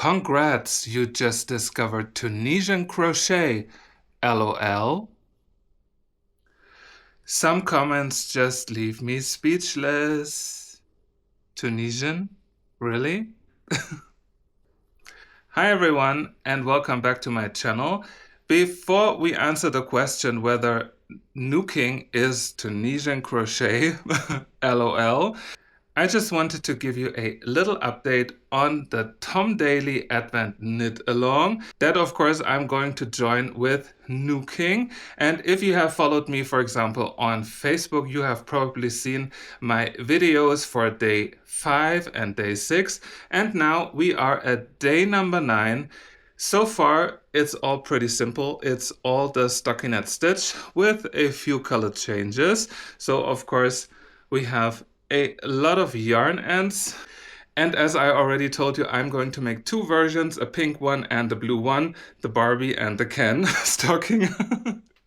Congrats, you just discovered Tunisian crochet. LOL. Some comments just leave me speechless. Tunisian? Really? Hi everyone, and welcome back to my channel. Before we answer the question whether Knooking is Tunisian crochet, LOL, I just wanted to give you a little update on the Tom Daley Advent Knit-Along. That, of course, I'm going to join with Knooking. And if you have followed me, for example, on Facebook, you have probably seen my videos for day 5 and day 6. And now we are at day number 9. So far, it's all pretty simple. It's all the stockinette stitch with a few color changes. So, of course, we have a lot of yarn ends, and as I already told you, I'm going to make two versions, a pink one and a blue one, the Barbie and the Ken stocking.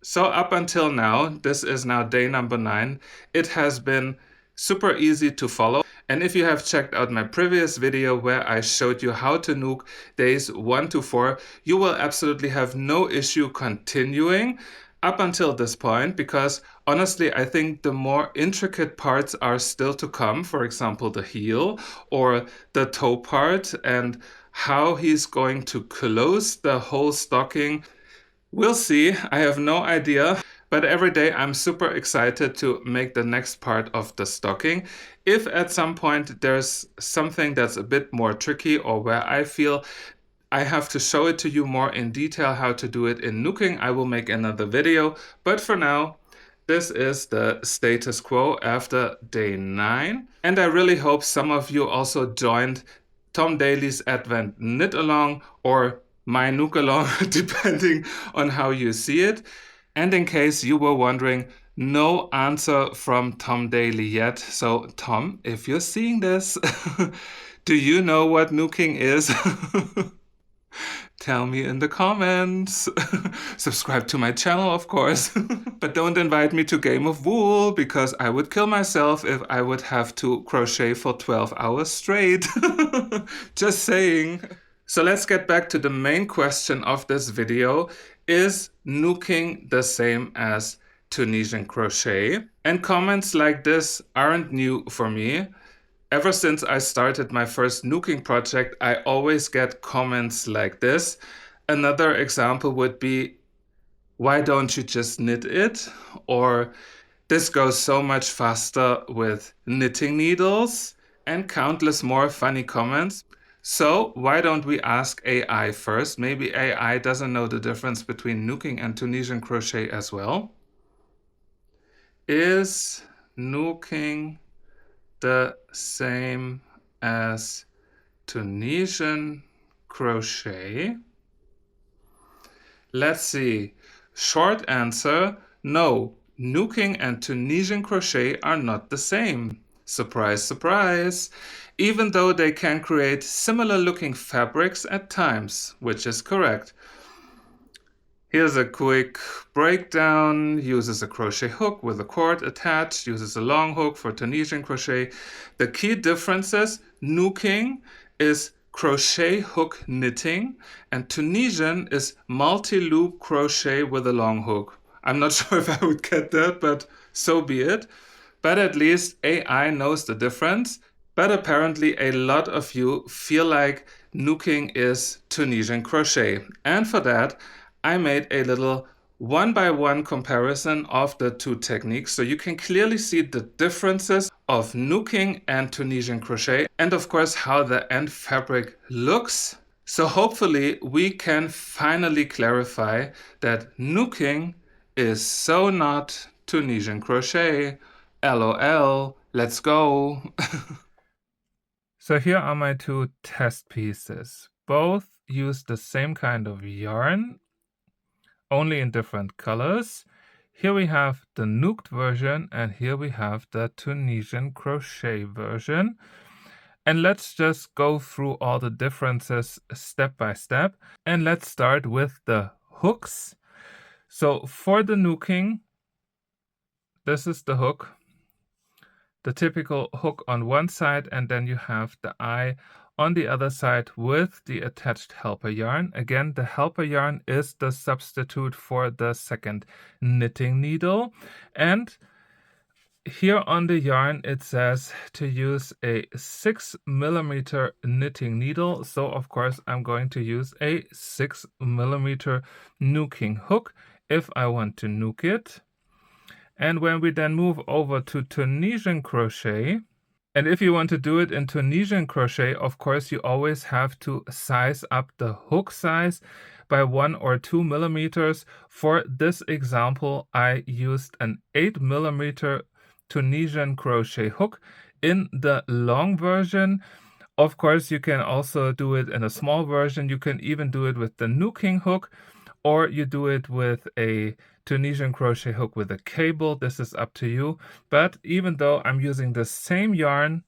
So up until now, this is now day number 9, it has been super easy to follow. And if you have checked out my previous video where I showed you how to nook days 1 to 4, you will absolutely have no issue continuing up until this point, because honestly, I think the more intricate parts are still to come. For example, the heel or the toe part and how he's going to close the whole stocking. We'll see. I have no idea. But every day I'm super excited to make the next part of the stocking. If at some point there's something that's a bit more tricky, or where I feel I have to show it to you more in detail how to do it in Knooking, I will make another video. But for now, this is the status quo after day 9. And I really hope some of you also joined Tom Daley's Advent Knit-Along or my Nook-Along, depending on how you see it. And in case you were wondering, no answer from Tom Daley yet. So Tom, if you're seeing this, do you know what Knooking is? Tell me in the comments. Subscribe to my channel, of course. But don't invite me to Game of Wool, because I would kill myself if I would have to crochet for 12 hours straight. Just saying. So let's get back to the main question of this video. Is Knooking the same as Tunisian crochet? And comments like this aren't new for me. Ever since I started my first Knooking project, I always get comments like this. Another example would be, why don't you just knit it? Or, this goes so much faster with knitting needles, and countless more funny comments. So why don't we ask AI first? Maybe AI doesn't know the difference between Knooking and Tunisian crochet as well. Is Knooking the same as Tunisian crochet? Let's see. Short answer, no. Knooking and Tunisian crochet are not the same. Surprise, surprise. Even though they can create similar looking fabrics at times, which is correct. Here's a quick breakdown. Uses a crochet hook with a cord attached. Uses a long hook for Tunisian crochet. The key differences: Knooking is crochet hook knitting, and Tunisian is multi-loop crochet with a long hook. I'm not sure if I would get that, but so be it. But at least AI knows the difference. But apparently a lot of you feel like Knooking is Tunisian crochet. And for that, I made a little one-by-one comparison of the two techniques, so you can clearly see the differences of Knooking and Tunisian crochet, and of course how the end fabric looks. So hopefully we can finally clarify that Knooking is so not Tunisian crochet. LOL, let's go. So here are my two test pieces. Both use the same kind of yarn, only in different colors. Here we have the nooked version, and here we have the Tunisian crochet version. And let's just go through all the differences step by step. And let's start with the hooks. So for the nooking, this is the hook. The typical hook on one side, and then you have the eye on the other side with the attached helper yarn. Again, the helper yarn is the substitute for the second knitting needle. And here on the yarn it says to use a 6mm knitting needle, so of course I'm going to use a 6mm nooking hook if I want to nook it. And when we then move over to Tunisian crochet, and if you want to do it in Tunisian crochet, of course you always have to size up the hook size by 1 or 2 millimeters. For this example, I used an 8mm Tunisian crochet hook in the long version. Of course, you can also do it in a small version. You can even do it with the nooking hook, or you do it with a Tunisian crochet hook with a cable. This is up to you. But even though I'm using the same yarn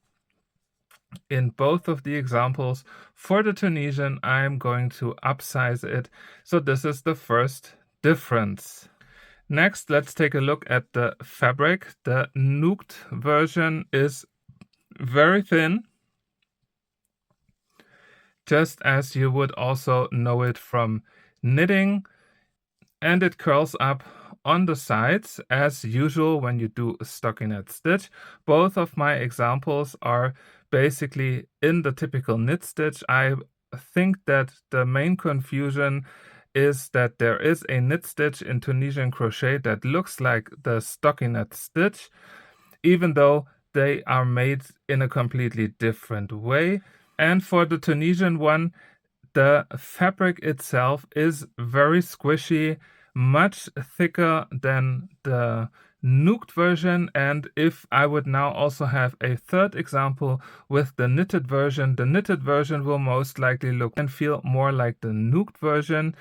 in both of the examples, for the Tunisian, I'm going to upsize it. So this is the first difference. Next, let's take a look at the fabric. The nooked version is very thin, just as you would also know it from knitting, and it curls up on the sides as usual when you do a stockinette stitch. Both of my examples are basically in the typical knit stitch. I think that the main confusion is that there is a knit stitch in Tunisian crochet that looks like the stockinette stitch, even though they are made in a completely different way. And for the Tunisian one, the fabric itself is very squishy, much thicker than the nooked version. And if I would now also have a third example with the knitted version will most likely look and feel more like the nooked version.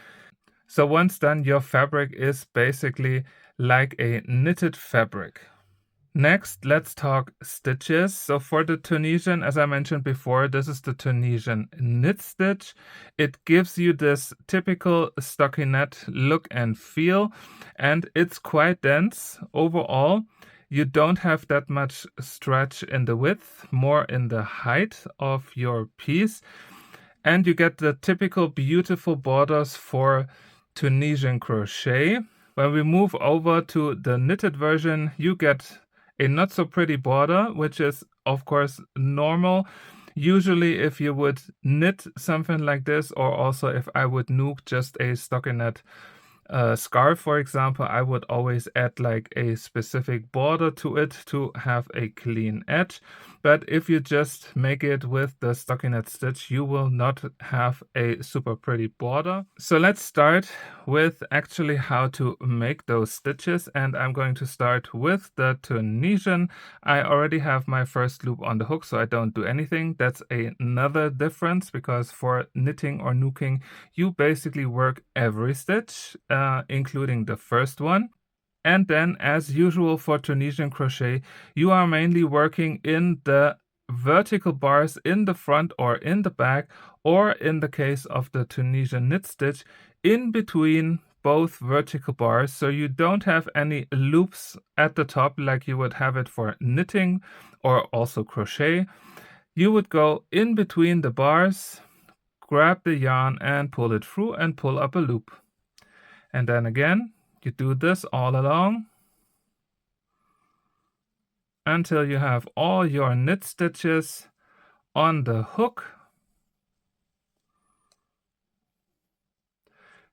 So once done, your fabric is basically like a knitted fabric. Next, let's talk stitches. So for the Tunisian, as I mentioned before, this is the Tunisian knit stitch. It gives you this typical stockinette look and feel, and it's quite dense overall. You don't have that much stretch in the width, more in the height of your piece. And you get the typical beautiful borders for Tunisian crochet. When we move over to the knitted version, you get a not so pretty border, which is of course normal. Usually if you would knit something like this, or also if I would nook just a stockinette scarf, for example, I would always add like a specific border to it to have a clean edge. But if you just make it with the stockinette stitch, you will not have a super pretty border. So let's start with actually how to make those stitches, and I'm going to start with the Tunisian. I already have my first loop on the hook, so I don't do anything. That's another difference, because for knitting or nooking, you basically work every stitch, including the first one. And then, as usual for Tunisian crochet, you are mainly working in the vertical bars in the front or in the back, or in the case of the Tunisian knit stitch, in between both vertical bars. So you don't have any loops at the top like you would have it for knitting or also crochet. You would go in between the bars, grab the yarn and pull it through and pull up a loop. And then again, you do this all along until you have all your knit stitches on the hook.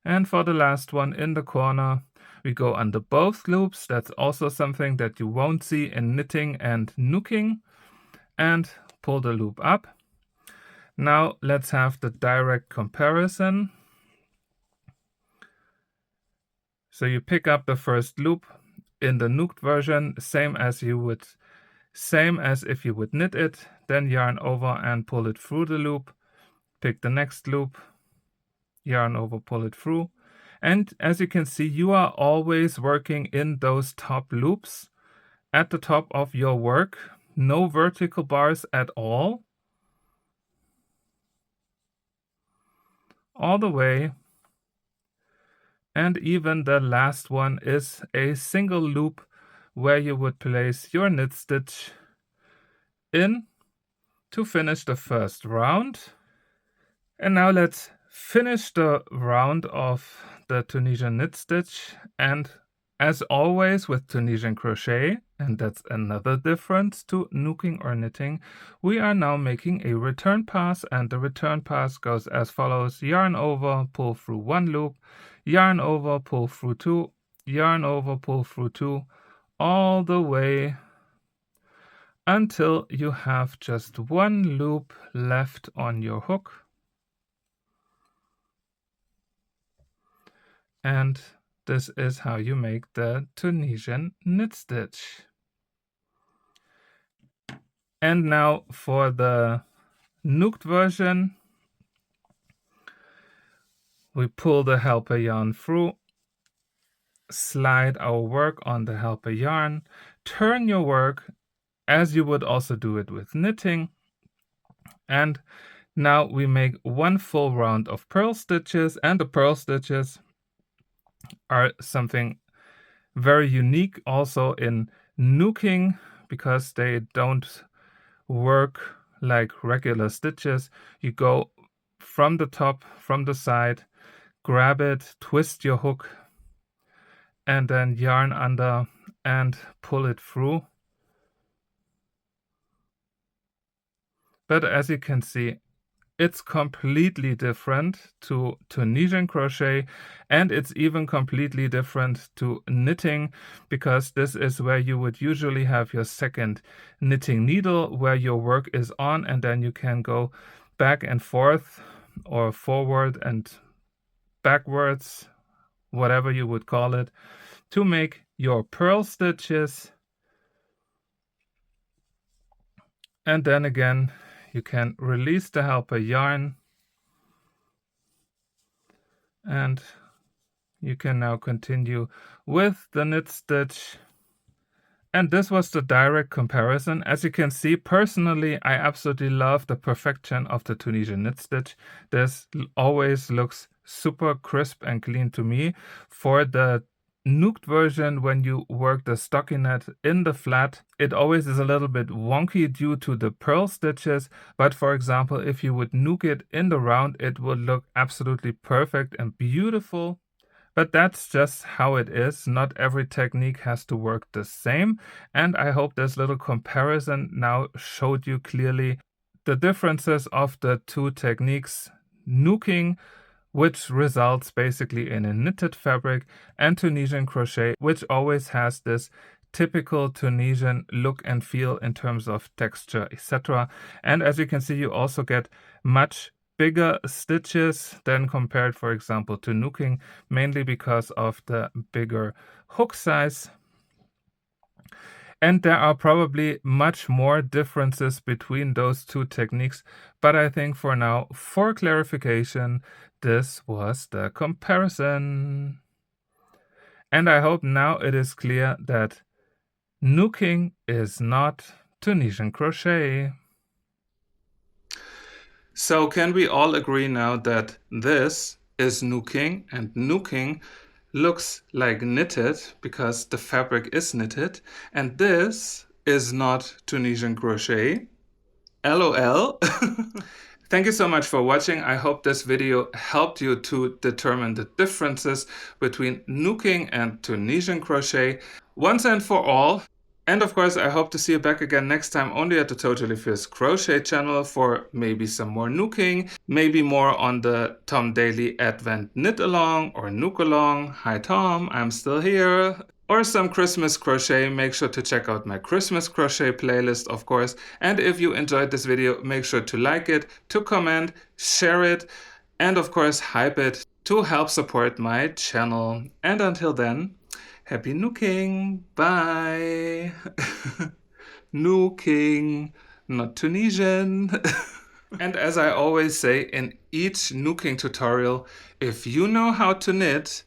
And for the last one in the corner, we go under both loops. That's also something that you won't see in knitting and nooking. And pull the loop up. Now let's have the direct comparison. So you pick up the first loop in the nooked version, same as if you would knit it, then yarn over and pull it through the loop. Pick the next loop, yarn over, pull it through. And as you can see, you are always working in those top loops at the top of your work. No vertical bars at all. All the way. And even the last one is a single loop where you would place your knit stitch in to finish the first round. And now let's finish the round of the Tunisian knit stitch, and as always with Tunisian crochet, and that's another difference to nooking or knitting, we are now making a return pass, and the return pass goes as follows: yarn over, pull through one loop, yarn over, pull through two, yarn over, pull through two, all the way until you have just one loop left on your hook. And this is how you make the Tunisian knit stitch. And now for the nooked version, we pull the helper yarn through, slide our work on the helper yarn, turn your work as you would also do it with knitting, and now we make one full round of purl stitches, and the purl stitches are something very unique also in nooking, because they don't work like regular stitches. You go from the top, from the side, grab it, twist your hook, and then yarn under and pull it through. But as you can see, it's completely different to Tunisian crochet, and it's even completely different to knitting, because this is where you would usually have your second knitting needle where your work is on, and then you can go back and forth or forward and backwards, whatever you would call it, to make your purl stitches. And then again, you can release the helper yarn, and you can now continue with the knit stitch. And this was the direct comparison. As you can see, personally, I absolutely love the perfection of the Tunisian knit stitch. This always looks super crisp and clean to me. For the nooked version, when you work the stockinette in the flat, it always is a little bit wonky due to the purl stitches, but for example, if you would nook it in the round, it would look absolutely perfect and beautiful. But that's just how it is. Not every technique has to work the same, and I hope this little comparison now showed you clearly the differences of the two techniques: nooking, which results basically in a knitted fabric, and Tunisian crochet, which always has this typical Tunisian look and feel in terms of texture, etc. And as you can see, you also get much bigger stitches than compared, for example, to nooking, mainly because of the bigger hook size. And there are probably much more differences between those two techniques, but I think for now, for clarification, this was the comparison. And I hope now it is clear that nooking is not Tunisian crochet. So can we all agree now that this is nooking, and nooking looks like knitted because the fabric is knitted, and this is not Tunisian crochet? LOL. Thank you so much for watching. I hope this video helped you to determine the differences between nooking and Tunisian crochet once and for all. And of course, I hope to see you back again next time only at the Totally Fierce Crochet channel for maybe some more nooking, maybe more on the Tom Daley Advent Knit-Along or Nook-Along. Hi Tom, I'm still here. Or some Christmas crochet. Make sure to check out my Christmas crochet playlist, of course. And if you enjoyed this video, make sure to like it, to comment, share it, and of course hype it to help support my channel. And until then, happy nooking. Bye. Nooking, not Tunisian. And as I always say in each nooking tutorial, if you know how to knit,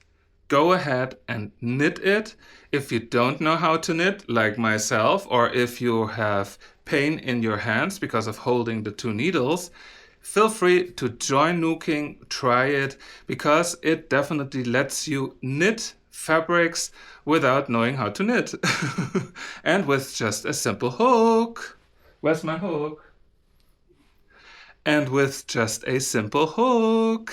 go ahead and knit it. If you don't know how to knit, like myself, or if you have pain in your hands because of holding the two needles, feel free to join Knooking, try it, because it definitely lets you knit fabrics without knowing how to knit. And with just a simple hook. Where's my hook? and with just a simple hook.